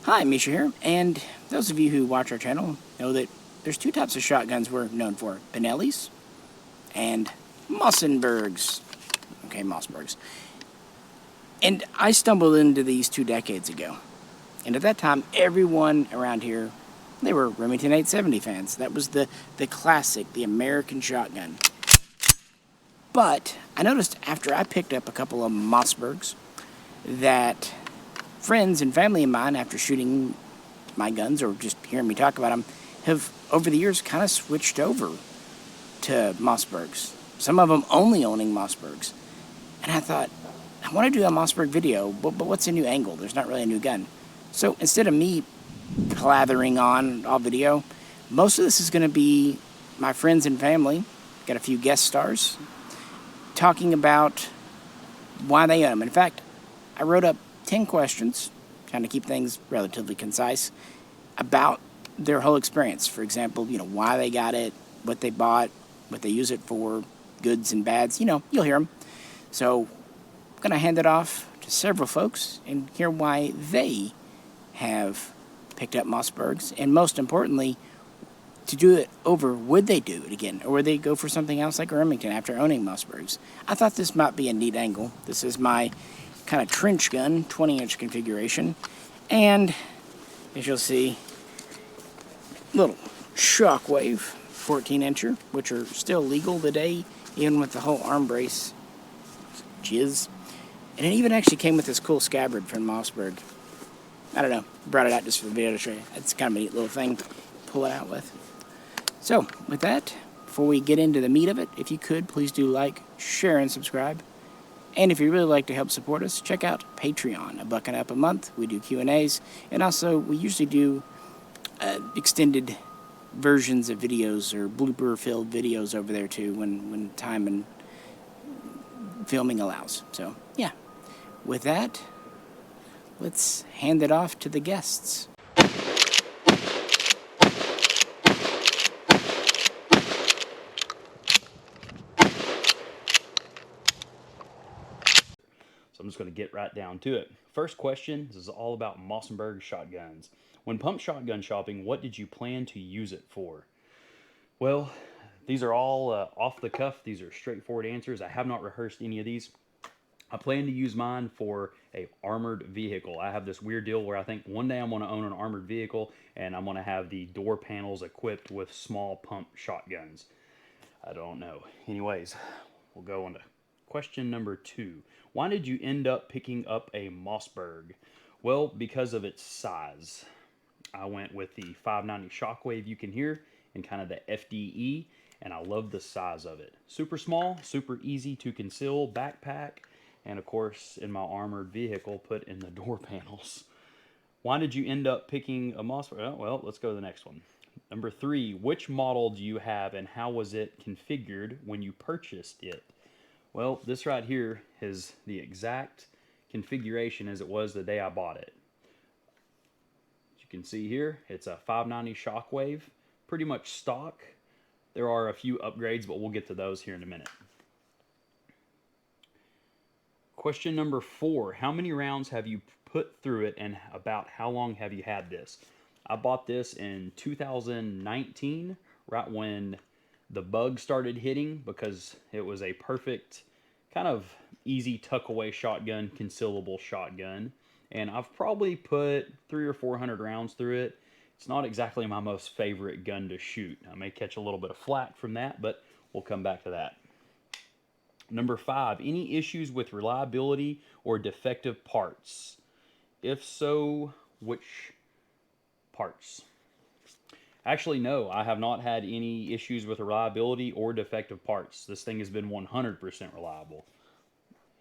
Hi, Misha here, and those of you who watch our channel know that there's two types of shotguns we're known for, Benelli's and Mossenbergs. Okay, Mossbergs. And I stumbled into these 2 decades ago. And at that time, everyone around here, they were Remington 870 fans. That was the classic, the American shotgun. But I noticed after I picked up a couple of Mossbergs that friends and family of mine, after shooting my guns or just hearing me talk about them, have over the years kind of switched over to Mossbergs. Some of them only owning Mossbergs. And I thought, I want to do a Mossberg video, but what's a new angle? There's not really a new gun. So instead of me plathering on all video, most of this is going to be my friends and family, got a few guest stars, talking about why they own them. In fact, I wrote up 10 questions, trying to keep things relatively concise, about their whole experience. For example, why they got it, what they bought, what they use it for, goods and bads. You'll hear them. So I'm going to hand it off to several folks and hear why they have picked up Mossbergs, and most importantly, to do it over, would they do it again, or would they go for something else like a Remington after owning Mossbergs? I thought this might be a neat angle. This is my kind of trench gun, 20-inch configuration, and as you'll see, little Shockwave 14-incher, which are still legal today, even with the whole arm brace jizz. And it even actually came with this cool scabbard from Mossberg. I don't know, brought it out just for the video to show you. It's kind of a neat little thing to pull it out with. So, with that, before we get into the meat of it, if you could, please do like, share, and subscribe. And if you'd really like to help support us, check out Patreon. $1 and up a month. We do Q&As. And also, we usually do extended versions of videos or blooper-filled videos over there, too, when time and filming allows. So, yeah. With that, let's hand it off to the guests. So I'm just going to get right down to it. First question, this is all about Mossberg shotguns. When pump shotgun shopping, what did you plan to use it for? Well, these are all off the cuff. These are straightforward answers. I have not rehearsed any of these. I plan to use mine for a armored vehicle. I have this weird deal where I think one day I'm going to own an armored vehicle and I'm going to have the door panels equipped with small pump shotguns. I don't know. Anyways, we'll go on to question number 2. Why did you end up picking up a Mossberg? Well, because of its size. I went with the 590 Shockwave you can hear and kind of the FDE, and I love the size of it. Super small, super easy to conceal, backpack, and of course in my armored vehicle put in the door panels. Why did you end up picking a Mossberg? Well, let's go to the next one. Number 3, which model do you have and how was it configured when you purchased it? Well, this right here is the exact configuration as it was the day I bought it. As you can see here, it's a 590 Shockwave, pretty much stock. There are a few upgrades, but we'll get to those here in a minute. Question number 4, how many rounds have you put through it and about how long have you had this? I bought this in 2019, right when the bug started hitting, because it was a perfect kind of easy tuck away shotgun, concealable shotgun. And I've probably put 300 or 400 rounds through it. It's not exactly my most favorite gun to shoot. I may catch a little bit of flack from that, but we'll come back to that. Number 5, any issues with reliability or defective parts? If so, which parts? Actually, no, I have not had any issues with reliability or defective parts. This thing has been 100% reliable.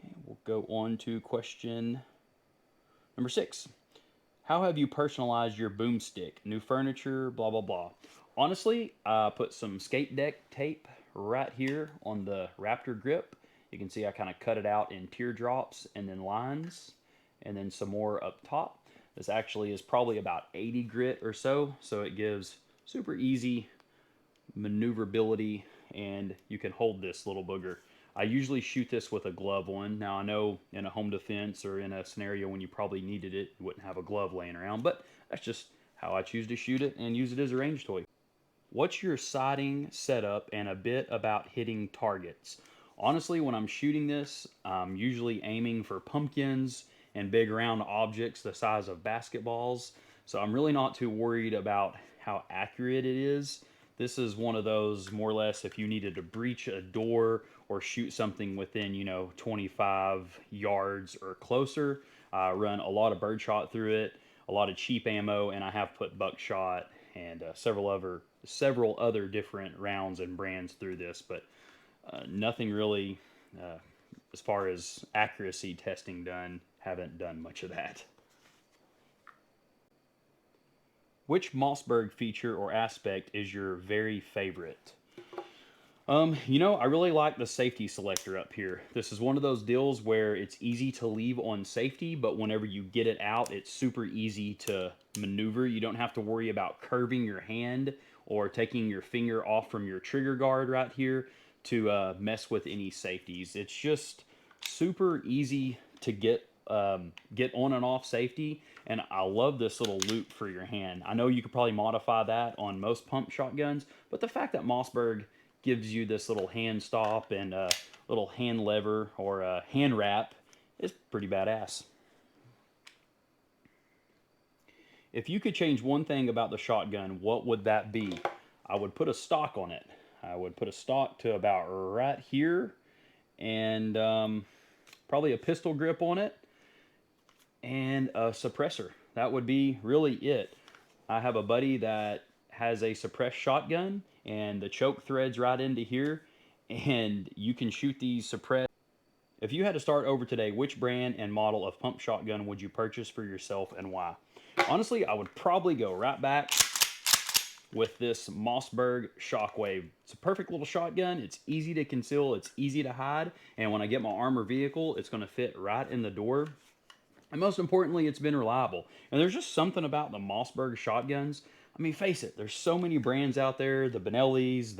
And we'll go on to question number 6. How have you personalized your boomstick? New furniture, blah, blah, blah. Honestly, I put some skate deck tape right here on the Raptor grip. You can see I kind of cut it out in teardrops and then lines, and then some more up top. This actually is probably about 80 grit or so it gives super easy maneuverability, and you can hold this little booger. I usually shoot this with a glove one. Now I know in a home defense or in a scenario when you probably needed it, you wouldn't have a glove laying around, but that's just how I choose to shoot it and use it as a range toy. What's your sighting setup and a bit about hitting targets? Honestly, when I'm shooting this, I'm usually aiming for pumpkins and big round objects the size of basketballs. So I'm really not too worried about how accurate it is. This is one of those more or less if you needed to breach a door or shoot something within, 25 yards or closer. I run a lot of birdshot through it, a lot of cheap ammo, and I have put buckshot and several other different rounds and brands through this, but nothing really uh, as far as accuracy testing done. Haven't done much of that. Which Mossberg feature or aspect is your very favorite? I really like the safety selector up here. This is one of those deals where it's easy to leave on safety, but whenever you get it out, it's super easy to maneuver. You don't have to worry about curving your hand or taking your finger off from your trigger guard right here to mess with any safeties. It's just super easy to get on and off safety, and I love this little loop for your hand. I know you could probably modify that on most pump shotguns, but the fact that Mossberg gives you this little hand stop and a little hand lever or a hand wrap is pretty badass. If you could change one thing about the shotgun, what would that be? I would put a stock on it. I would put a stock to about right here and probably a pistol grip on it and a suppressor. That would be really it. I have a buddy that has a suppressed shotgun and the choke threads right into here, and you can shoot these suppressed. If you had to start over today, which brand and model of pump shotgun would you purchase for yourself and why? Honestly, I would probably go right back with this Mossberg Shockwave. It's a perfect little shotgun. It's easy to conceal, it's easy to hide, and when I get my armor vehicle, it's going to fit right in the door. And most importantly, it's been reliable. And there's just something about the Mossberg shotguns. I mean, face it, there's so many brands out there, the Benellis,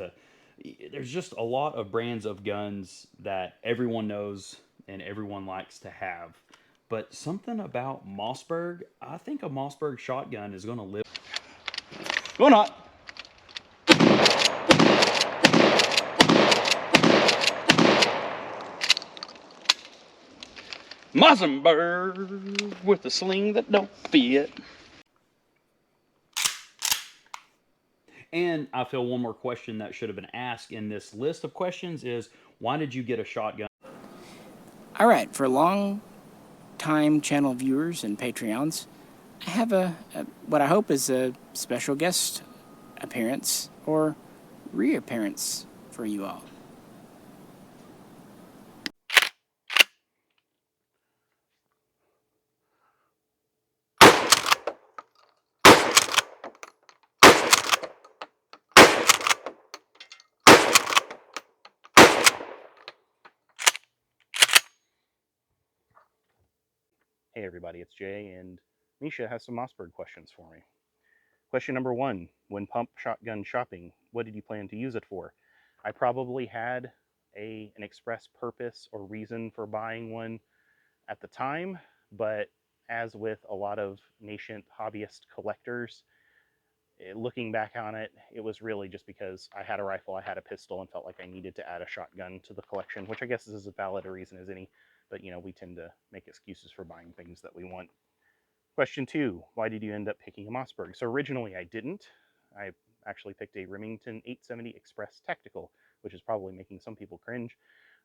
there's just a lot of brands of guns that everyone knows and everyone likes to have. But something about Mossberg, I think a Mossberg shotgun is going to live. Go not. Mossberg with the sling that don't fit. And I feel one more question that should have been asked in this list of questions is, why did you get a shotgun? All right, for long-time channel viewers and Patreons, I have what I hope is a special guest appearance or reappearance for you all. Hey everybody, it's Jay, and Misha has some Mossberg questions for me. Question number one, when pump shotgun shopping, what did you plan to use it for? I probably had an express purpose or reason for buying one at the time, but as with a lot of nascent hobbyist collectors, looking back on it, it was really just because I had a rifle, I had a pistol, and felt like I needed to add a shotgun to the collection, which I guess is as valid a reason as any, but we tend to make excuses for buying things that we want. Question two, why did you end up picking a Mossberg? So originally I didn't. I actually picked a Remington 870 Express Tactical, which is probably making some people cringe.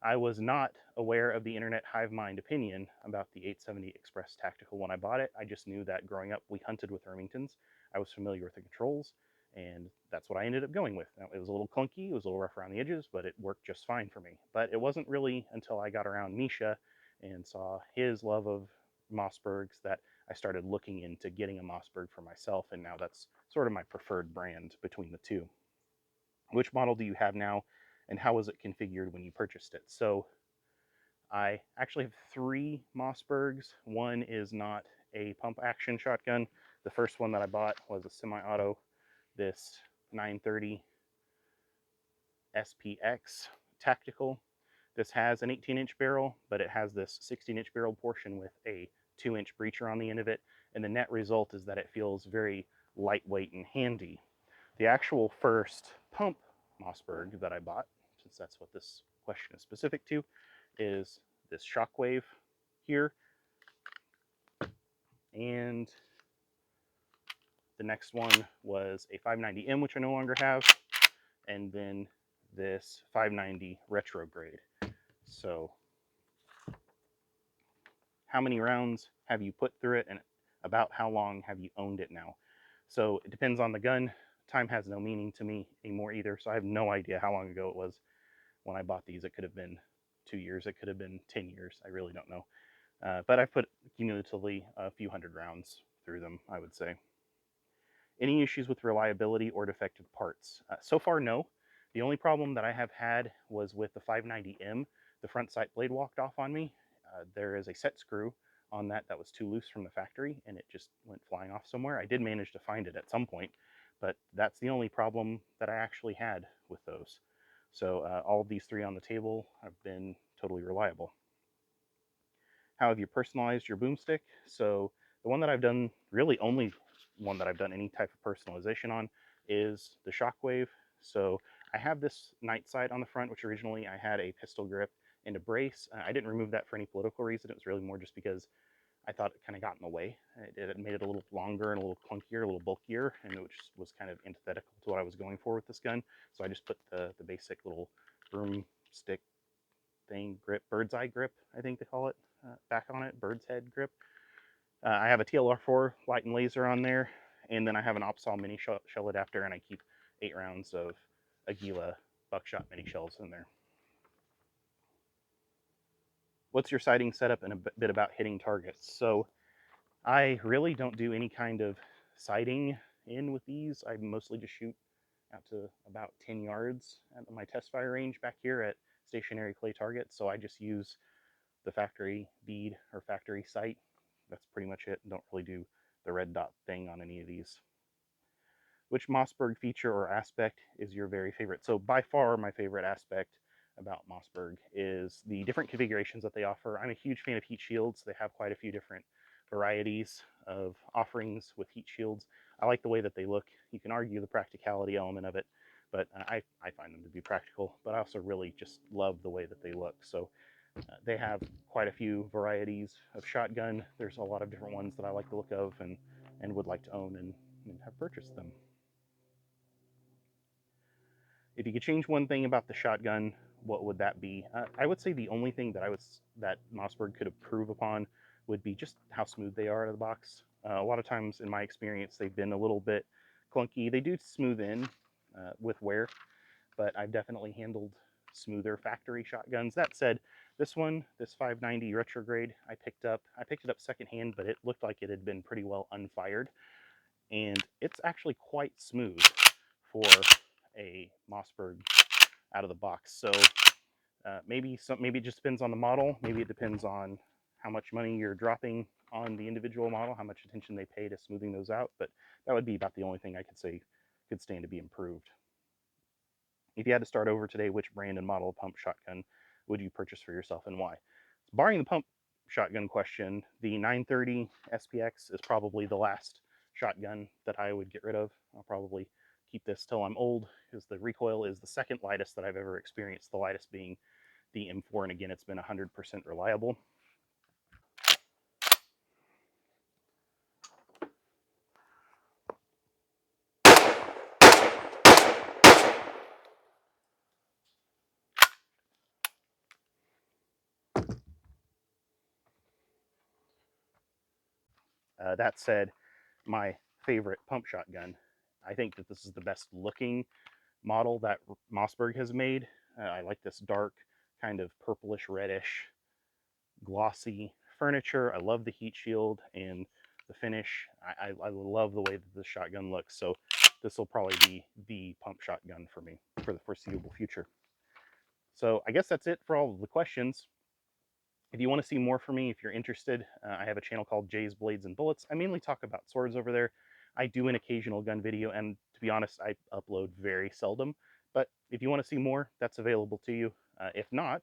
I was not aware of the internet hive mind opinion about the 870 Express Tactical when I bought it. I just knew that growing up we hunted with Remingtons. I was familiar with the controls, and that's what I ended up going with. Now, it was a little clunky, it was a little rough around the edges, but it worked just fine for me. But it wasn't really until I got around Misha and saw his love of Mossbergs that I started looking into getting a Mossberg for myself, and now that's sort of my preferred brand between the two. Which model do you have now, and how was it configured when you purchased it? So I actually have three Mossbergs. One is not a pump action shotgun. The first one that I bought was a semi-auto, this 930 SPX Tactical. This has an 18-inch barrel, but it has this 16-inch barrel portion with a 2-inch breacher on the end of it, and the net result is that it feels very lightweight and handy. The actual first pump Mossberg that I bought, since that's what this question is specific to, is this Shockwave here. And the next one was a 590M, which I no longer have, and then this 590 retrograde. So how many rounds have you put through it, and about how long have you owned it now? So it depends on the gun. Time has no meaning to me anymore either, so I have no idea how long ago it was when I bought these. It could have been 2 years, it could have been 10 years, I really don't know. But I've put cumulatively a few hundred rounds through them, I would say. Any issues with reliability or defective parts? So far, no. The only problem that I have had was with the 590M. The front sight blade walked off on me. There is a set screw on that that was too loose from the factory, and it just went flying off somewhere. I did manage to find it at some point, but that's the only problem that I actually had with those. So all of these three on the table have been totally reliable. How have you personalized your boomstick? So the one that I've done, really only one that I've done any type of personalization on, is the Shockwave. So I have this night sight on the front, which originally I had a pistol grip and a brace. I didn't remove that for any political reason. It was really more just because I thought it kind of got in the way. It made it a little longer and a little clunkier, a little bulkier, and it just was kind of antithetical to what I was going for with this gun. So I just put the basic little broomstick thing, grip, bird's eye grip, I think they call it, back on it, bird's head grip. I have a TLR4 light and laser on there, and then I have an Opsal mini shell adapter, and I keep 8 rounds of Aguila buckshot mini shells in there. What's your sighting setup, and a bit about hitting targets? So I really don't do any kind of sighting in with these. I mostly just shoot out to about 10 yards at my test fire range back here at stationary clay targets. So I just use the factory bead or factory sight. That's pretty much it. Don't really do the red dot thing on any of these. Which Mossberg feature or aspect is your very favorite? So by far my favorite aspect about Mossberg is the different configurations that they offer. I'm a huge fan of heat shields. They have quite a few different varieties of offerings with heat shields. I like the way that they look. You can argue the practicality element of it, but I find them to be practical, but I also really just love the way that they look. So they have quite a few varieties of shotgun. There's a lot of different ones that I like the look of and would like to own and have purchased them. If you could change one thing about the shotgun, what would that be? I would say the only thing that Mossberg could improve upon would be just how smooth they are out of the box. A lot of times, in my experience, they've been a little bit clunky. They do smooth in with wear, but I've definitely handled smoother factory shotguns. That said, this one, this 590 retrograde, I picked it up secondhand, but it looked like it had been pretty well unfired, and it's actually quite smooth for a Mossberg out of the box. So maybe it just depends on the model. Maybe it depends on how much money you're dropping on the individual model, how much attention they pay to smoothing those out. But that would be about the only thing I could say could stand to be improved. If you had to start over today, which brand and model of pump shotgun would you purchase for yourself and why? Barring the pump shotgun question, the 930 SPX is probably the last shotgun that I would get rid of. I'll probably keep this till I'm old, because the recoil is the second lightest that I've ever experienced, the lightest being the M4, and again, it's been 100% reliable. That said, my favorite pump shotgun, I think that this is the best looking model that Mossberg has made. I like this dark, kind of purplish reddish, glossy furniture. I love the heat shield and the finish. I love the way that the shotgun looks. So this will probably be the pump shotgun for me for the foreseeable future. So I guess that's it for all of the questions. If you want to see more from me, if you're interested, I have a channel called Jay's Blades and Bullets. I mainly talk about swords over there. I do an occasional gun video, and to be honest, I upload very seldom. But if you want to see more, that's available to you. If not,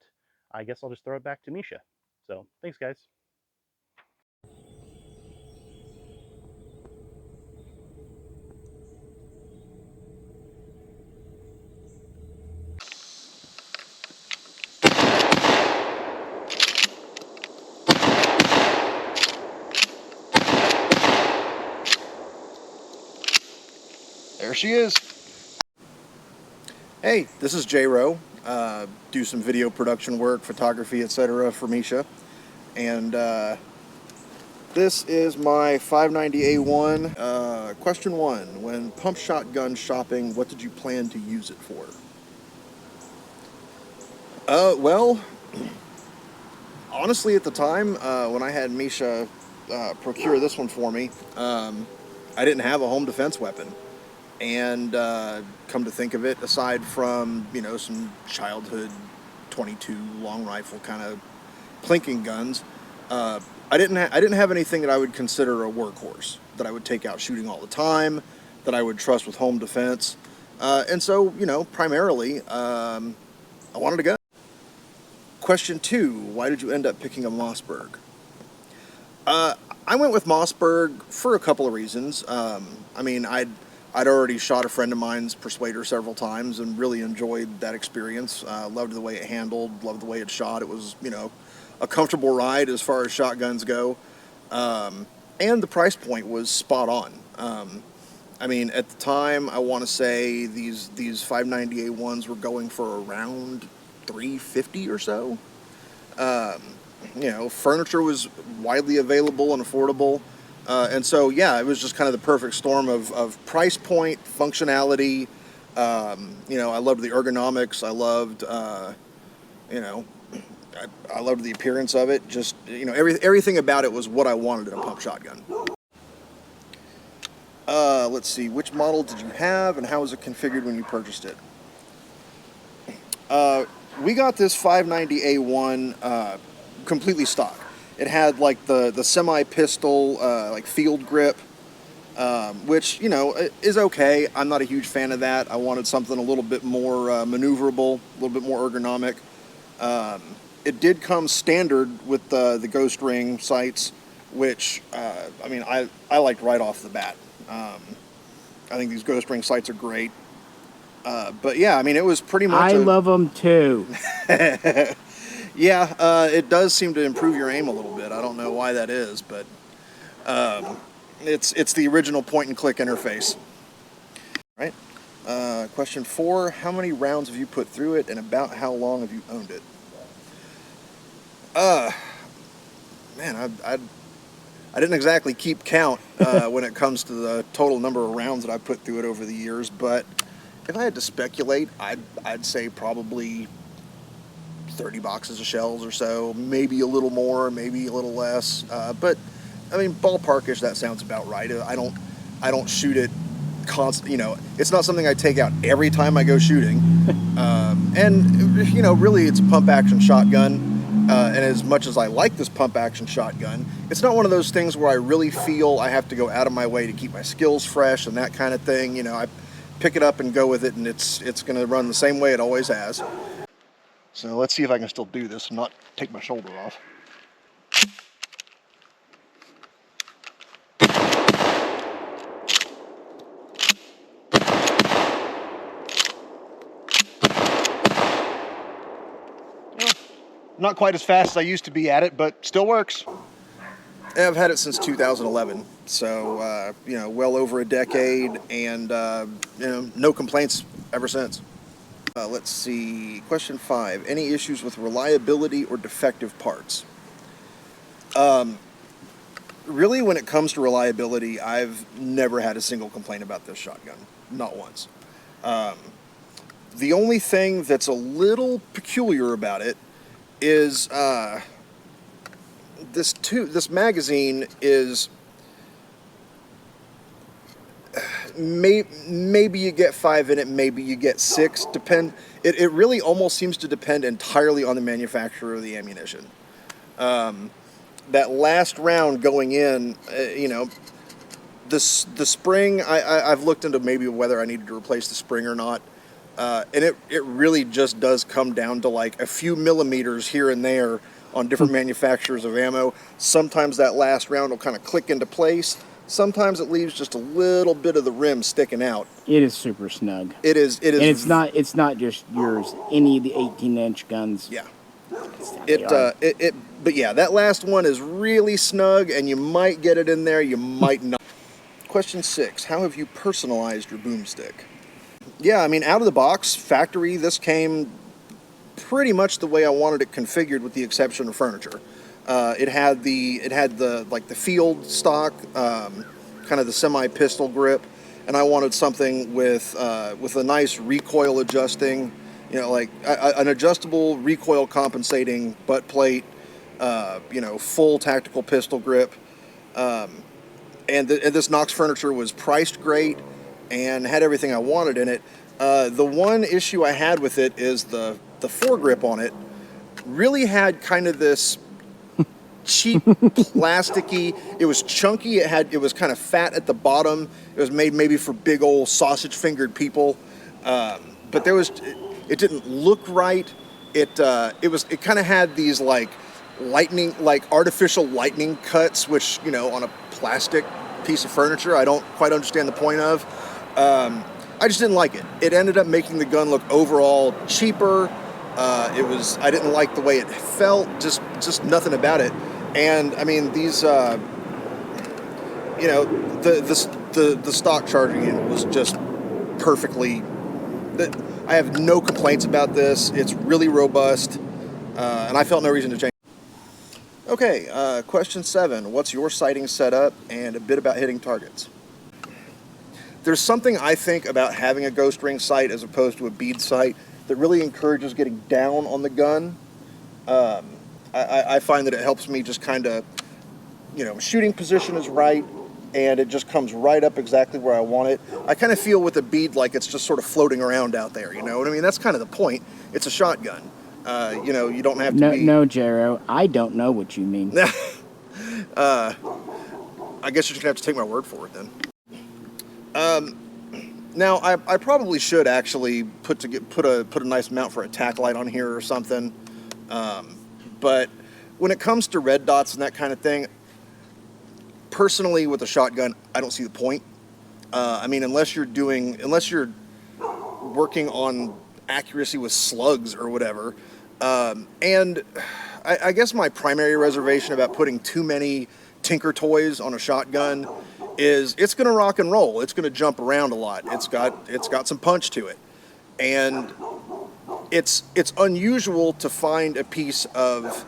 I guess I'll just throw it back to Misha. So thanks, guys. There she is. Hey, this is J Rowe. Do some video production work, photography, etc. for Misha. And this is my 590A1. Question 1. When pump shotgun shopping, what did you plan to use it for? Well, honestly, at the time, when I had Misha procure this one for me, I didn't have a home defense weapon. And come to think of it, aside from, you know, some childhood 22 long rifle kind of plinking guns, I didn't have anything that I would consider a workhorse, that I would take out shooting all the time, that I would trust with home defense. And so, you know, primarily, I wanted a gun. Question 2, why did you end up picking a Mossberg? I went with Mossberg for a couple of reasons. I mean, I'd already shot a friend of mine's Persuader several times and really enjoyed that experience. Loved the way it handled, loved the way it shot. It was, you know, a comfortable ride as far as shotguns go. And the price point was spot on. I mean, at the time, I want to say these 590A1s were going for around $350 or so. You know, furniture was widely available and affordable. And so, yeah, it was just kind of the perfect storm of price point, functionality. You know, I loved the ergonomics. I loved, you know, I loved the appearance of it. Just, you know, everything about it was what I wanted in a pump shotgun. Let's see, which model did you have and how was it configured when you purchased it? We got this 590A1 completely stock. It had like the semi-pistol like field grip, which, you know, is okay. I'm not a huge fan of that. I wanted something a little bit more maneuverable, a little bit more ergonomic. It did come standard with the Ghost Ring sights, which, I mean, I liked right off the bat. I think these Ghost Ring sights are great. But yeah, I mean, it was pretty much I love them too. Yeah, it does seem to improve your aim a little bit. I don't know why that is, but it's the original point and click interface. Right? Question 4, how many rounds have you put through it and about how long have you owned it? Man, I didn't exactly keep count when it comes to the total number of rounds that I put through it over the years, but if I had to speculate, I'd say probably 30 boxes of shells or so, maybe a little more, maybe a little less. But I mean, ballparkish, that sounds about right. I don't shoot it constant. You know, it's not something I take out every time I go shooting. And you know, really, it's a pump action shotgun. And as much as I like this pump action shotgun, it's not one of those things where I really feel I have to go out of my way to keep my skills fresh and that kind of thing. You know, I pick it up and go with it, and it's going to run the same way it always has. So let's see if I can still do this and not take my shoulder off. Well, not quite as fast as I used to be at it, but still works. I've had it since 2011, so you know, well over a decade, and you know, no complaints ever since. Let's see, question 5. Any issues with reliability or defective parts? Really, when it comes to reliability, I've never had a single complaint about this shotgun. Not once. The only thing that's a little peculiar about it is this magazine is maybe you get 5 in it, maybe you get 6. It really almost seems to depend entirely on the manufacturer of the ammunition. That last round going in, you know, the spring, I've looked into maybe whether I needed to replace the spring or not. And it really just does come down to like a few millimeters here and there on different manufacturers of ammo. Sometimes that last round will kind of click into place. Sometimes it leaves just a little bit of the rim sticking out. It is super snug. It is. And it's not just yours. Any of the 18-inch guns. Yeah. They are. But yeah, that last one is really snug, and you might get it in there, you might not. Question 6, how have you personalized your boomstick? Yeah, I mean, out of the box, factory, this came pretty much the way I wanted it configured, with the exception of furniture. It had the like the field stock, kind of the semi-pistol grip, and I wanted something with a nice recoil adjusting, you know, like an adjustable recoil compensating butt plate, you know, full tactical pistol grip, and this Knox furniture was priced great and had everything I wanted in it. The one issue I had with it is the foregrip on it really had kind of this cheap plasticky. It was chunky. It was kind of fat at the bottom. It was made maybe for big old sausage fingered people, but it didn't look right. It kind of had these like artificial lightning cuts, which, you know, on a plastic piece of furniture, I don't quite understand the point of. I just didn't like it. It ended up making the gun look overall cheaper. I didn't like the way it felt. Just nothing about it. And I mean, these, you know, the stock charging unit was just perfectly. I have no complaints about this. It's really robust, and I felt no reason to change. Okay, question 7. What's your sighting setup, and a bit about hitting targets? There's something I think about having a ghost ring sight as opposed to a bead sight that really encourages getting down on the gun. I find that it helps me just kind of, you know, shooting position is right, and it just comes right up exactly where I want it. I kind of feel with a bead like it's just sort of floating around out there, you know what I mean? That's kind of the point. It's a shotgun. You know, you don't have to be... No, Jero, I don't know what you mean. I guess you're just going to have to take my word for it then. Now, I probably should actually put a nice mount for a tack light on here or something. But when it comes to red dots and that kind of thing, personally with a shotgun, I don't see the point. I mean, unless you're working on accuracy with slugs or whatever. And I guess my primary reservation about putting too many Tinker toys on a shotgun is it's going to rock and roll. It's going to jump around a lot. It's got some punch to it. And it's unusual to find a piece of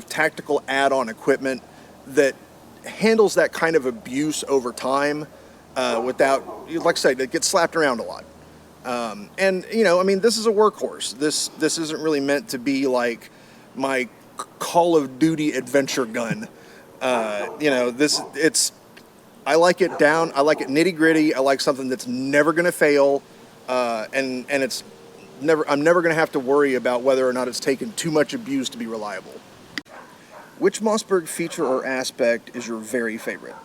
tactical add-on equipment that handles that kind of abuse over time without, like I said, it gets slapped around a lot. And, you know, I mean, this is a workhorse. This isn't really meant to be like my Call of Duty adventure gun. You know, I like it down. I like it nitty gritty. I like something that's never going to fail. And I'm never going to have to worry about whether or not it's taken too much abuse to be reliable. Which Mossberg feature or aspect is your very favorite?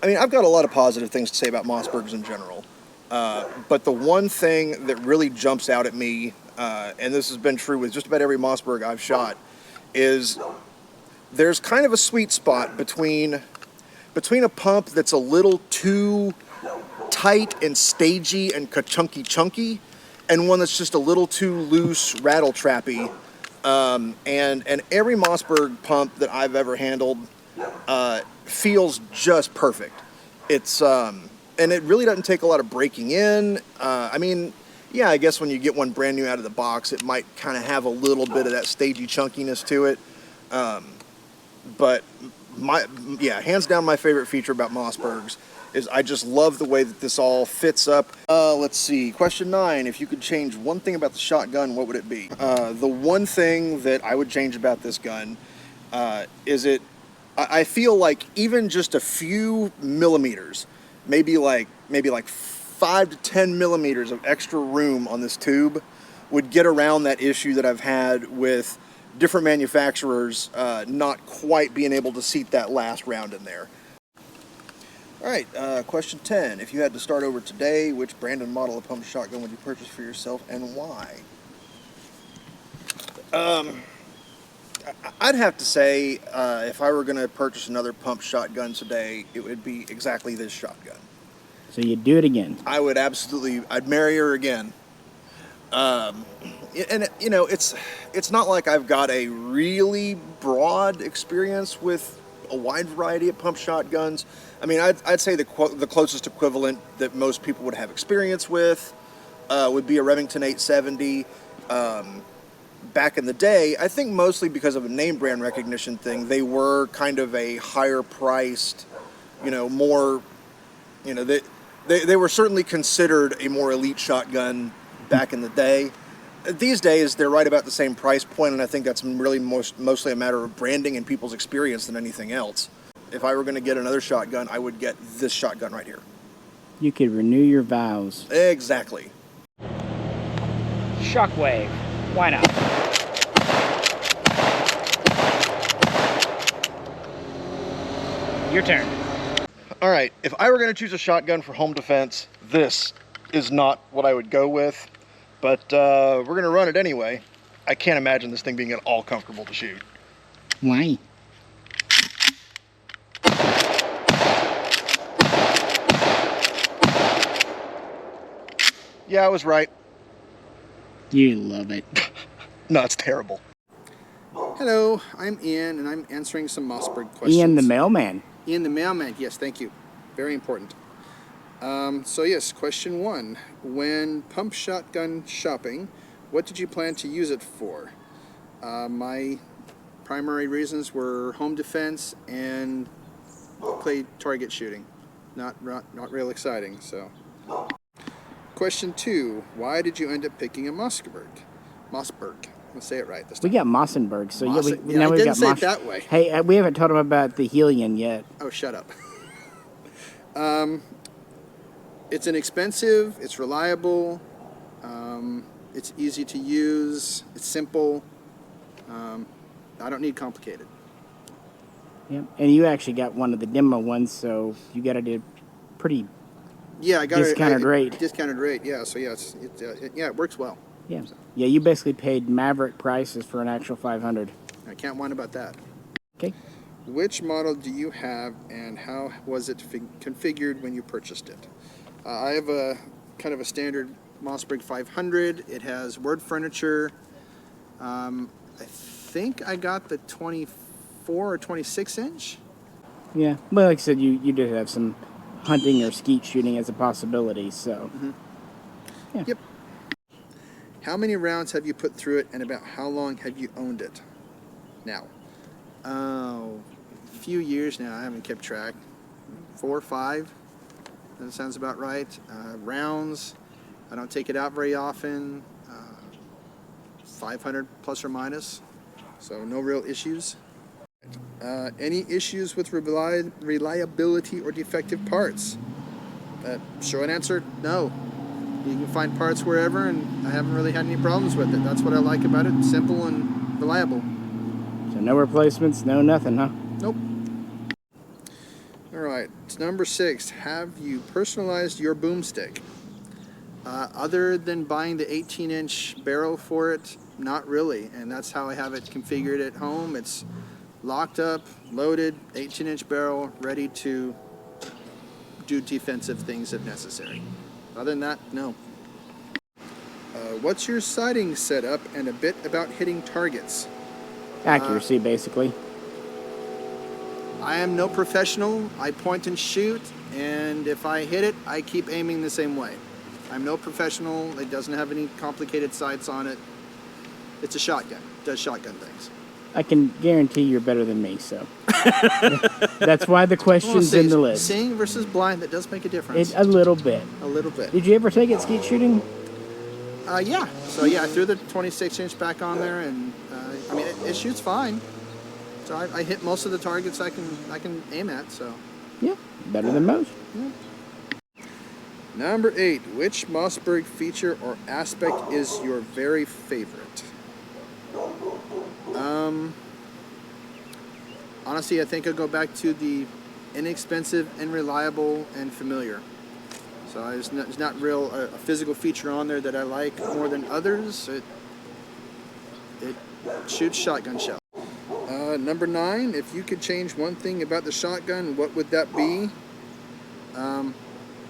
I mean, I've got a lot of positive things to say about Mossbergs in general. But the one thing that really jumps out at me, and this has been true with just about every Mossberg I've shot, is there's kind of a sweet spot between a pump that's a little too tight and stagey and ka-chunky, and one that's just a little too loose, rattle-trappy. And every Mossberg pump that I've ever handled feels just perfect. It's and it really doesn't take a lot of breaking in. I mean, yeah, I guess when you get one brand new out of the box, it might kind of have a little bit of that stagey chunkiness to it. But hands down, my favorite feature about Mossbergs is I just love the way that this all fits up. Let's see, question 9, if you could change one thing about the shotgun, what would it be? The one thing that I would change about this gun is I feel like even just a few millimeters, maybe like 5 to 10 millimeters of extra room on this tube would get around that issue that I've had with different manufacturers not quite being able to seat that last round in there. All right, question 10. If you had to start over today, which brand and model of pump shotgun would you purchase for yourself and why? I'd have to say, if I were going to purchase another pump shotgun today, it would be exactly this shotgun. So you'd do it again. I would absolutely, I'd marry her again. And you know, it's not like I've got a really broad experience with a wide variety of pump shotguns. I mean, I'd say the closest equivalent that most people would have experience with would be a Remington 870. Back in the day, I think mostly because of a name brand recognition thing, they were kind of a higher priced, you know, more, you know, they were certainly considered a more elite shotgun back in the day. These days, they're right about the same price point, and I think that's really mostly a matter of branding and people's experience than anything else. If I were going to get another shotgun, I would get this shotgun right here. You could renew your vows. Exactly. Shockwave. Why not? Your turn. All right, if I were going to choose a shotgun for home defense, this is not what I would go with, but we're going to run it anyway. I can't imagine this thing being at all comfortable to shoot. Why? Yeah, I was right. You love it. No, it's terrible. Hello, I'm Ian, and I'm answering some Mossberg questions. Ian the mailman. Ian the mailman, yes, thank you. Very important. So yes, question 1. When pump shotgun shopping, what did you plan to use it for? My primary reasons were home defense and play target shooting. Not real exciting, so. Question 2. Why did you end up picking a Mossberg? Let's say it right this We time. got Mossenberg, so Moss- yeah, yeah, now I we've didn't got say it that way. Hey, we haven't told him about the Helion yet. Oh, shut up. It's inexpensive, it's reliable, it's easy to use, it's simple. I don't need complicated. Yep. And you actually got one of the demo ones, so you got it at pretty. Yeah, I got Discounted rate. Discounted rate, yeah. So yeah, it works well. Yeah. Yeah, you basically paid Maverick prices for an actual 500. I can't whine about that. Okay. Which model do you have, and how was it configured when you purchased it? I have a kind of a standard Mossberg 500. It has word furniture. I think I got the 24 or 26 inch. Yeah. Well, like I said, you did have some hunting or skeet shooting as a possibility, so. Mm-hmm. Yeah. Yep. How many rounds have you put through it, and about how long have you owned it? Now, a few years now. I haven't kept track. 4 or 5. That sounds about right. Rounds. I don't take it out very often. 500 plus or minus. So no real issues. Any issues with reliability or defective parts? Short answer, no. You can find parts wherever, and I haven't really had any problems with it. That's what I like about it. Simple and reliable. So no replacements, no nothing, huh? Nope. All right, it's number 6. Have you personalized your boomstick? Other than buying the 18-inch barrel for it, not really. And that's how I have it configured at home. It's locked up, loaded, 18-inch barrel, ready to do defensive things if necessary. Other than that, no. What's your sighting setup, and a bit about hitting targets? Accuracy, basically. I am no professional. I point and shoot, and if I hit it, I keep aiming the same way. I'm no professional. It doesn't have any complicated sights on it. It's a shotgun. It does shotgun things. I can guarantee you're better than me, so. That's why the question's in the list. Seeing versus blind, that does make a difference. A little bit. A little bit. Did you ever take it skeet shooting? Yeah. So yeah, I threw the 26-inch back on there, and I mean it shoots fine. So I hit most of the targets I can aim at. So. Yeah, better than most. Yeah. Number 8. Which Mossberg feature or aspect is your very favorite? Honestly, I think I'll go back to the inexpensive and reliable and familiar. So it's not real a physical feature on there that I like more than others. It shoots shotgun shell. Number 9, if you could change one thing about the shotgun, what would that be?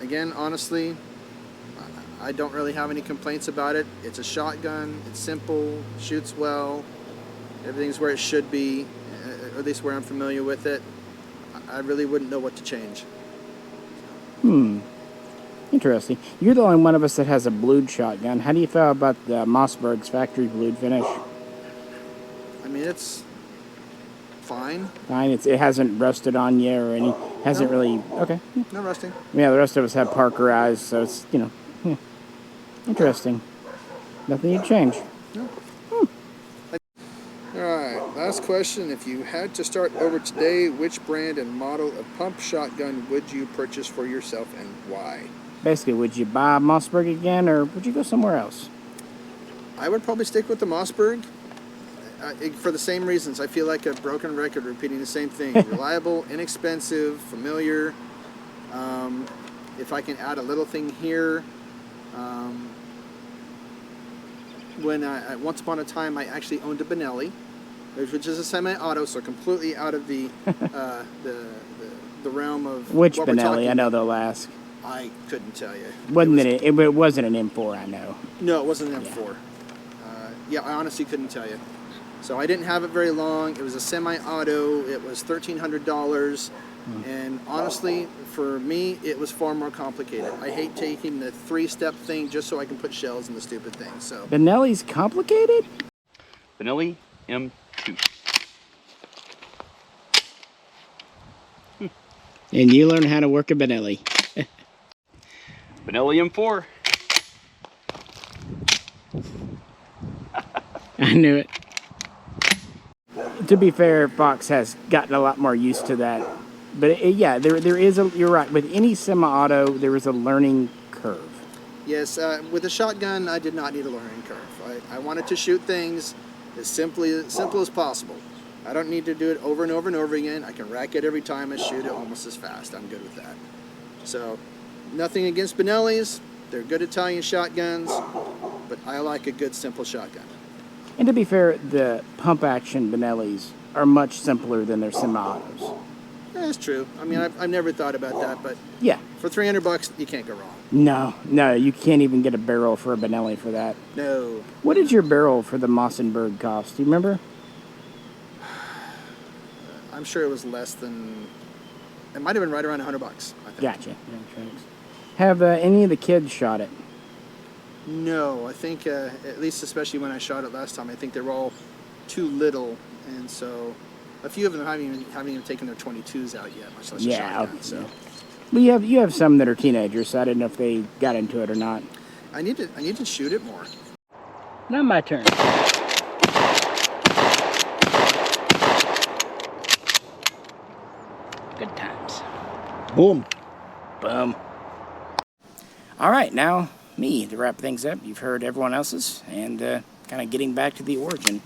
Again, honestly, I don't really have any complaints about it. It's a shotgun, it's simple, shoots well, everything's where it should be, or at least where I'm familiar with it. I really wouldn't know what to change. Interesting. You're the only one of us that has a blued shotgun. How do you feel about the Mossberg's factory blued finish? I mean, it's fine. Fine. It hasn't rusted on you or any. Hasn't No. really. Okay. No rusting. Yeah, the rest of us have Parker eyes, so it's interesting. Nothing you change. Alright, last question. If you had to start over today, which brand and model of pump shotgun would you purchase for yourself and why? Basically, would you buy Mossberg again, or would you go somewhere else? I would probably stick with the Mossberg for the same reasons. I feel like a broken record repeating the same thing. Reliable, inexpensive, familiar. If I can add a little thing here. Once upon a time, I actually owned a Benelli, which is a semi-auto, so completely out of the realm of Which what we're Benelli? talking I know about. they'll ask. I couldn't tell you. It wasn't an M4, I know. No, it wasn't an M4. Yeah, I honestly couldn't tell you. So I didn't have it very long. It was a semi-auto. It was $1,300. And honestly, for me, it was far more complicated. I hate taking the 3-step thing just so I can put shells in the stupid thing. So Benelli's complicated? Benelli M2. And you learn how to work a Benelli. Benelli M4. I knew it. To be fair, Fox has gotten a lot more used to that. But yeah, there is you're right. With any semi-auto, there is a learning curve. yes, with a shotgun, I did not need a learning curve. I wanted to shoot things as simple as possible. I don't need to do it over and over and over again. I can rack it every time and shoot it almost as fast. I'm good with that. So, nothing against Benellis. They're good Italian shotguns, but I like a good simple shotgun. And to be fair, the pump action Benellis are much simpler than their semi-autos. That's true. I mean, I've never thought about that, but Yeah. for $300, you can't go wrong. No, you can't even get a barrel for a Benelli for that. No. What did your barrel for the Mossberg cost? Do you remember? I'm sure it was less than. It might have been right around $100, I think. Gotcha. Have any of the kids shot it? No, I think at least, especially when I shot it last time, I think they were all too little, and so a few of them haven't even taken their 22s out yet, much less a shotgun. Okay. So Well, you have some that are teenagers, so I didn't know if they got into it or not. I need to shoot it more. Now my turn. Good times. Boom. Boom. All right, now me to wrap things up. You've heard everyone else's, and kind of getting back to the origin.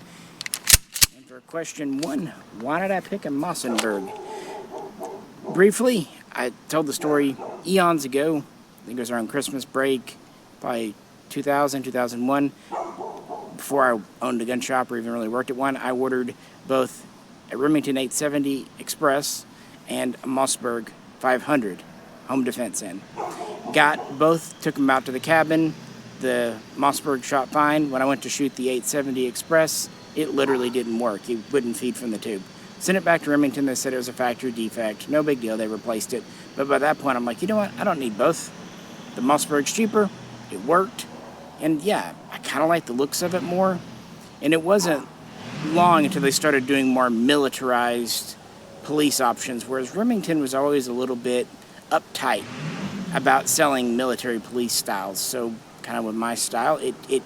And for question 1, why did I pick a Mossberg? Briefly, I told the story eons ago. I think it was around Christmas break, probably 2000, 2001. Before I owned a gun shop or even really worked at one, I ordered both a Remington 870 Express and a Mossberg 500 home defense in. Got both, took them out to the cabin. The Mossberg shot fine. When I went to shoot the 870 Express, it literally didn't work. It wouldn't feed from the tube. Sent it back to Remington. They said it was a factory defect. No big deal. They replaced it. But by that point, I'm like, you know what? I don't need both. The Mossberg's cheaper. It worked. And yeah, I kind of like the looks of it more. And it wasn't long until they started doing more militarized police options, whereas Remington was always a little bit uptight about selling military police styles. So kind of with my style, it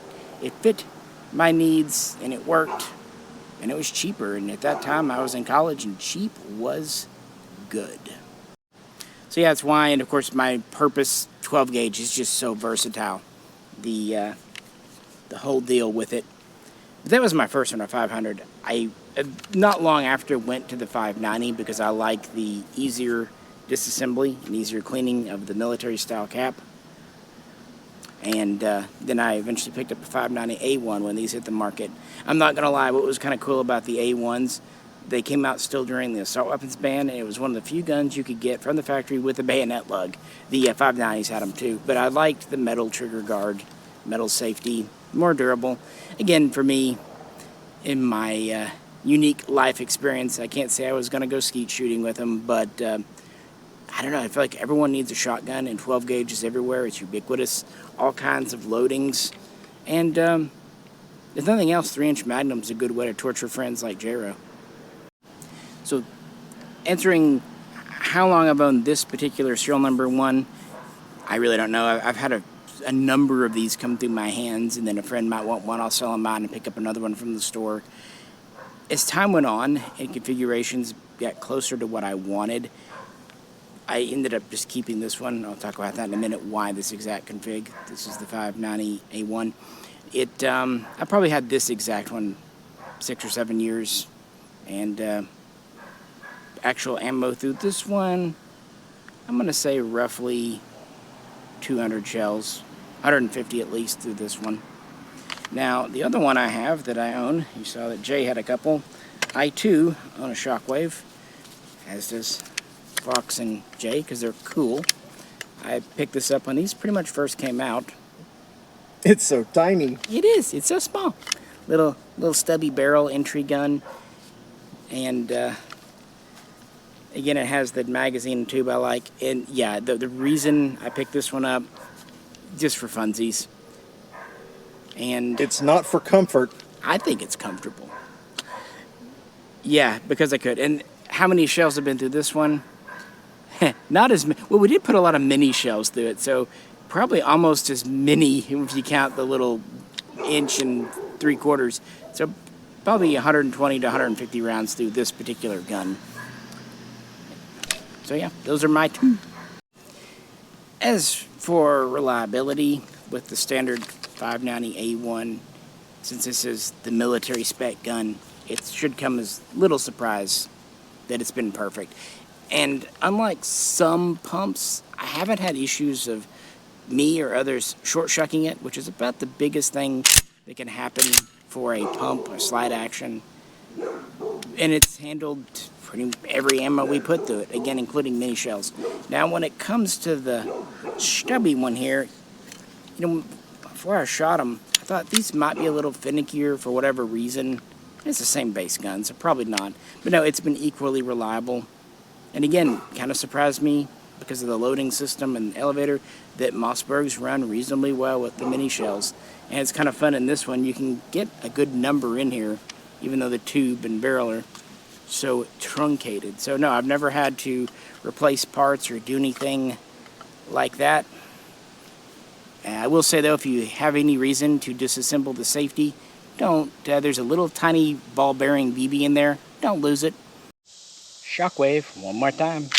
fit my needs, and it worked, and it was cheaper. And at that time, I was in college, and cheap was good. So yeah, that's why. And of course, my purpose 12 gauge is just so versatile. The whole deal with it. But that was my first one, a 500. I not long after went to the 590 because I like the easier disassembly and easier cleaning of the military style cap. And then I eventually picked up a 590A1 when these hit the market. I'm not going to lie, what was kind of cool about the A1s, they came out still during the assault weapons ban, and it was one of the few guns you could get from the factory with a bayonet lug. The 590s had them too, but I liked the metal trigger guard, metal safety, more durable. Again, for me, in my unique life experience, I can't say I was going to go skeet shooting with them, but I don't know, I feel like everyone needs a shotgun, and 12 gauge is everywhere. It's ubiquitous, all kinds of loadings, and if nothing else, 3-inch Magnum's a good way to torture friends like J-Ro. So, answering how long I've owned this particular serial number 1, I really don't know. I've had a number of these come through my hands, and then a friend might want one, I'll sell them out and pick up another one from the store. As time went on and configurations got closer to what I wanted, I ended up just keeping this one. I'll talk about that in a minute, why this exact config. This is the 590A1. I probably had this exact one 6 or 7 years, and actual ammo through this one, I'm going to say roughly 200 shells, 150 at least through this one. Now, the other one I have that I own, you saw that Jay had a couple. I too own a Shockwave, as does Fox and Jay, because they're cool. I picked this up when these pretty much first came out. It's so tiny. It is. It's so small. Little stubby barrel entry gun, and again, it has the magazine and tube I like. And yeah, the reason I picked this one up, just for funsies. And It's not for comfort. I think it's comfortable. Yeah, because I could. And how many shells have been through this one? Not as many. Well, we did put a lot of mini shells through it, so probably almost as many if you count the little 1 3/4. So probably 120 to 150 rounds through this particular gun. So yeah, those are my 2. As for reliability, with the standard 590A1, since this is the military spec gun, it should come as little surprise that it's been perfect. And unlike some pumps, I haven't had issues of me or others short shucking it, which is about the biggest thing that can happen for a pump or slide action. And it's handled pretty every ammo we put through it, again, including mini shells. Now, when it comes to the stubby one here, you know, before I shot them, I thought these might be a little finickier for whatever reason. It's the same base gun, so probably not. But no, it's been equally reliable. And again, kind of surprised me because of the loading system and elevator that Mossbergs run reasonably well with the mini shells. And it's kind of fun in this one. You can get a good number in here, even though the tube and barrel are so truncated. So no, I've never had to replace parts or do anything like that. I will say though, if you have any reason to disassemble the safety, don't. There's a little tiny ball bearing BB in there. Don't lose it. Shockwave, one more time.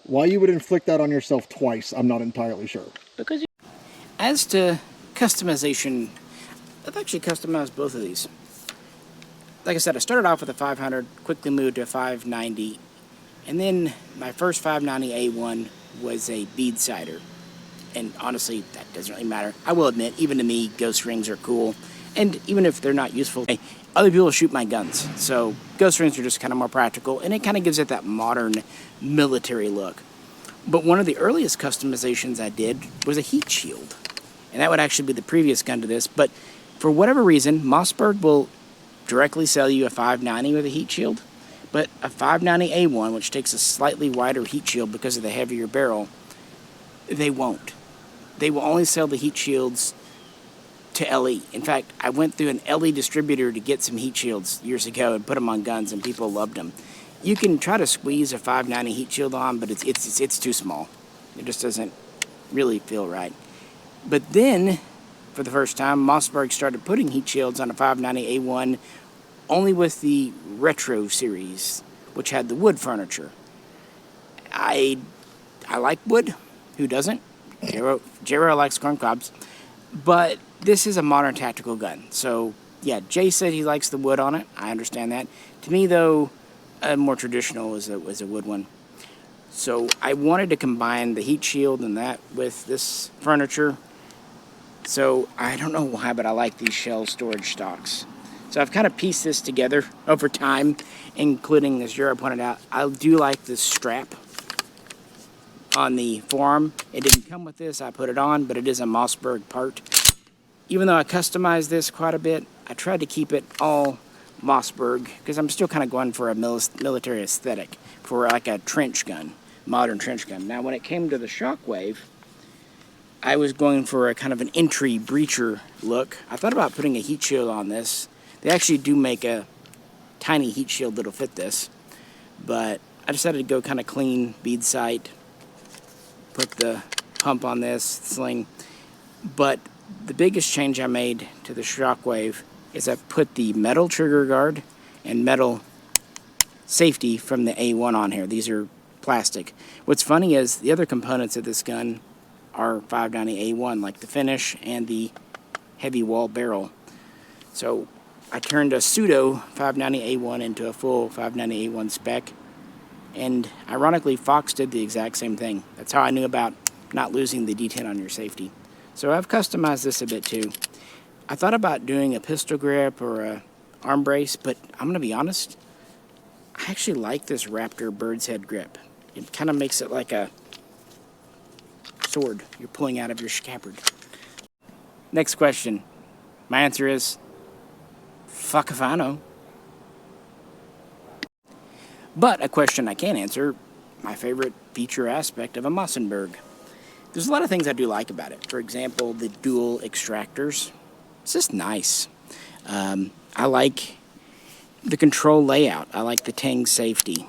Why you would inflict that on yourself twice, I'm not entirely sure. Because as to customization, I've actually customized both of these. Like I said, I started off with a 500, quickly moved to a 590, and then my first 590A1 was a bead sider. And honestly, that doesn't really matter. I will admit, even to me, ghost rings are cool. And even if they're not useful, other people shoot my guns. So ghost rings are just kind of more practical, and it kind of gives it that modern military look. But one of the earliest customizations I did was a heat shield. And that would actually be the previous gun to this. But for whatever reason, Mossberg will directly sell you a 590 with a heat shield. But a 590A1, which takes a slightly wider heat shield because of the heavier barrel, they won't. They will only sell the heat shields to LE. In fact, I went through an LE distributor to get some heat shields years ago and put them on guns, and people loved them. You can try to squeeze a 590 heat shield on, but it's too small. It just doesn't really feel right. But then, for the first time, Mossberg started putting heat shields on a 590A1 only with the Retro series, which had the wood furniture. I like wood. Who doesn't? J-Ro likes corn cobs. But this is a modern tactical gun. So, yeah, Jay said he likes the wood on it. I understand that. To me, though, a more traditional was a wood one. So I wanted to combine the heat shield and that with this furniture. So I don't know why, but I like these shell storage stocks. So I've kind of pieced this together over time, including, as Jared pointed out, I do like this strap on the forearm. It didn't come with this, I put it on, but it is a Mossberg part. Even though I customized this quite a bit, I tried to keep it all Mossberg, because I'm still kind of going for a military aesthetic, for like a trench gun, modern trench gun. Now when it came to the Shockwave, I was going for a kind of an entry breacher look. I thought about putting a heat shield on this. They actually do make a tiny heat shield that'll fit this, but I decided to go kind of clean, bead sight, put the pump on this, sling. But the biggest change I made to the Shockwave is I put the metal trigger guard and metal safety from the A1 on here. These are plastic. What's funny is the other components of this gun are 590 A1, like the finish and the heavy wall barrel. So I turned a pseudo 590 A1 into a full 590 A1 spec, and ironically Fox did the exact same thing. That's how I knew about not losing the D10 on your safety. So I've customized this a bit too. I thought about doing a pistol grip or a arm brace, but I'm going to be honest, I actually like this Raptor bird's head grip. It kind of makes it like a sword you're pulling out of your scabbard. Next question. My answer is, fuck if I know. But a question I can answer, my favorite feature aspect of a Mossberg. There's a lot of things I do like about it. For example, the dual extractors. It's just nice. I like the control layout. I like the Tang safety.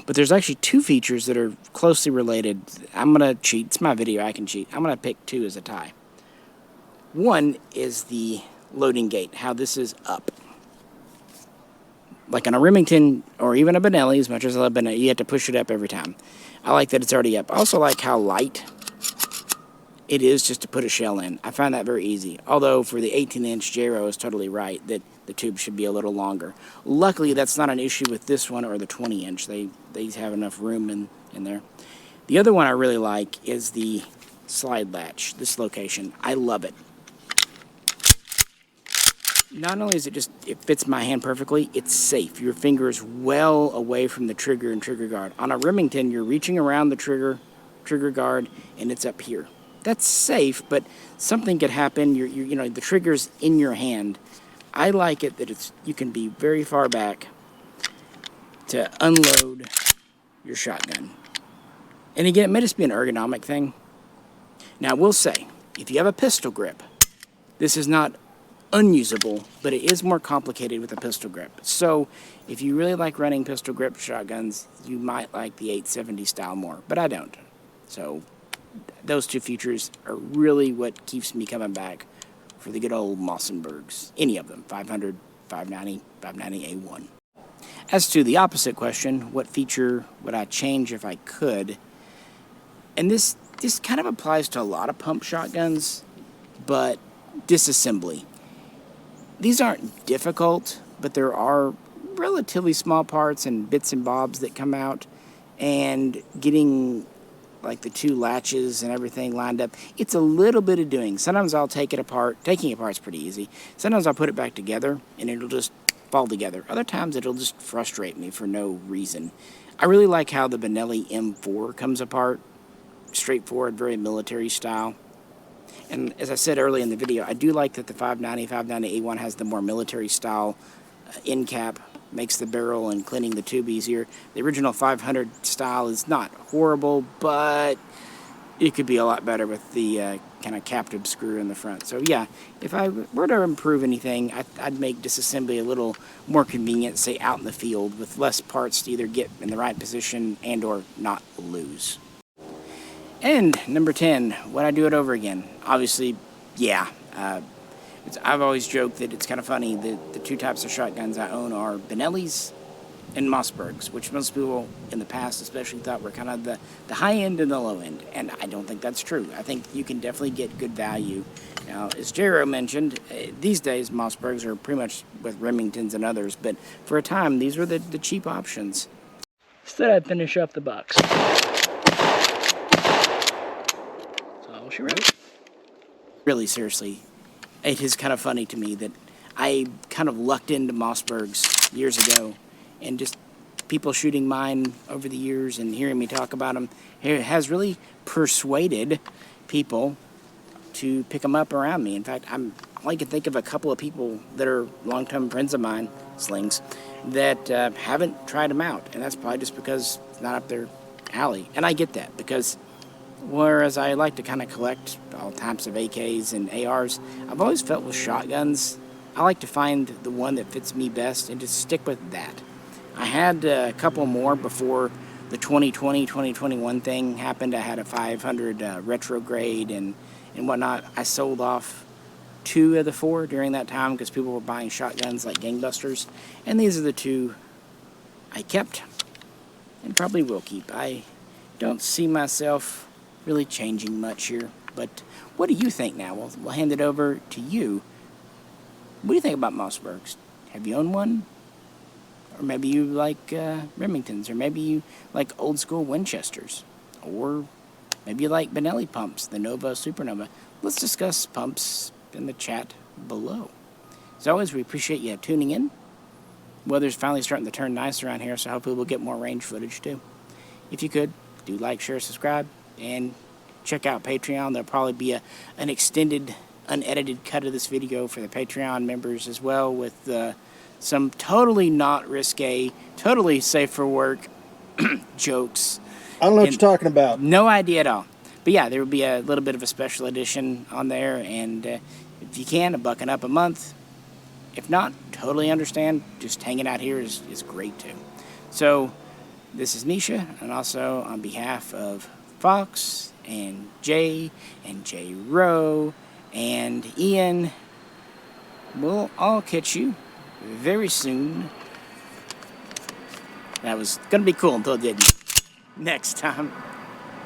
But there's actually two features that are closely related. I'm going to cheat. It's my video. I can cheat. I'm going to pick two as a tie. One is the loading gate, how this is up. Like on a Remington or even a Benelli, as much as I love Benelli, you have to push it up every time. I like that it's already up. I also like how light it is just to put a shell in. I find that very easy. Although for the 18-inch J-Ro is totally right that the tube should be a little longer. Luckily, that's not an issue with this one or the 20-inch. They have enough room in there. The other one I really like is the slide latch, this location. I love it. Not only is it fits my hand perfectly, it's safe. Your finger is well away from the trigger and trigger guard. On a Remington, you're reaching around the trigger guard, and it's up here. That's safe, but something could happen. You know, the trigger's in your hand. I like it that you can be very far back to unload your shotgun. And again, it may just be an ergonomic thing. Now, I will say, if you have a pistol grip, this is not unusable, but it is more complicated with a pistol grip. So, if you really like running pistol grip shotguns, you might like the 870 style more, but I don't. So, those two features are really what keeps me coming back for the good old Mossbergs. Any of them, 500, 590, 590A1. As to the opposite question, what feature would I change if I could? And this kind of applies to a lot of pump shotguns, but disassembly. These aren't difficult, but there are relatively small parts and bits and bobs that come out, and getting like the two latches and everything lined up, it's a little bit of doing. Sometimes I'll take it apart. Taking it apart is pretty easy. Sometimes I'll put it back together and it'll just fall together. Other times it'll just frustrate me for no reason. I really like how the Benelli M4 comes apart. Straightforward, very military style. And as I said earlier in the video, I do like that the 590 A1 has the more military style end cap. Makes the barrel and cleaning the tube easier. The original 500 style is not horrible, but it could be a lot better with the kind of captive screw in the front. So yeah, if I were to improve anything, I'd make disassembly a little more convenient, say out in the field, with less parts to either get in the right position and or not lose. And number 10, would I do it over again? Obviously, yeah. I've always joked that it's kind of funny that the two types of shotguns I own are Benellis and Mossbergs, which most people in the past especially thought were kind of the high end and the low end, and I don't think that's true. I think you can definitely get good value. Now, as Jero mentioned, these days Mossbergs are pretty much with Remingtons and others, but for a time these were the cheap options. Instead, I'd finish off the box. That's all she wrote. Really, seriously, it is kind of funny to me that I kind of lucked into Mossbergs years ago, and just people shooting mine over the years and hearing me talk about them, it has really persuaded people to pick them up around me. In fact, I can think of a couple of people that are long-term friends of mine, slings, that haven't tried them out, and that's probably just because it's not up their alley. And I get that, because whereas I like to kind of collect all types of AKs and ARs, I've always felt with shotguns, I like to find the one that fits me best and just stick with that. I had a couple more before the 2020-2021 thing happened. I had a 500 retrograde and whatnot. I sold off 2 of the 4 during that time because people were buying shotguns like gangbusters, and these are the 2 I kept and probably will keep. I don't see myself really changing much here, but what do you think now? We'll hand it over to you. What do you think about Mossbergs? Have you owned one? Or maybe you like Remingtons, or maybe you like old school Winchesters, or maybe you like Benelli pumps, the Nova Supernova. Let's discuss pumps in the chat below. As always, we appreciate you tuning in. Weather's finally starting to turn nice around here, so hopefully we'll get more range footage too. If you could, do like, share, subscribe, and check out Patreon. There'll probably be an extended, unedited cut of this video for the Patreon members as well, with some totally not risque, totally safe for work jokes. I don't know what you're talking about. No idea at all. But yeah, there will be a little bit of a special edition on there, and if you can, $1 and up a month. If not, totally understand. Just hanging out here is great too. So this is Misha, and also on behalf of Fox and Jay and J Rowe and Ian, we'll all catch you very soon. That was going to be cool until it didn't. Next time.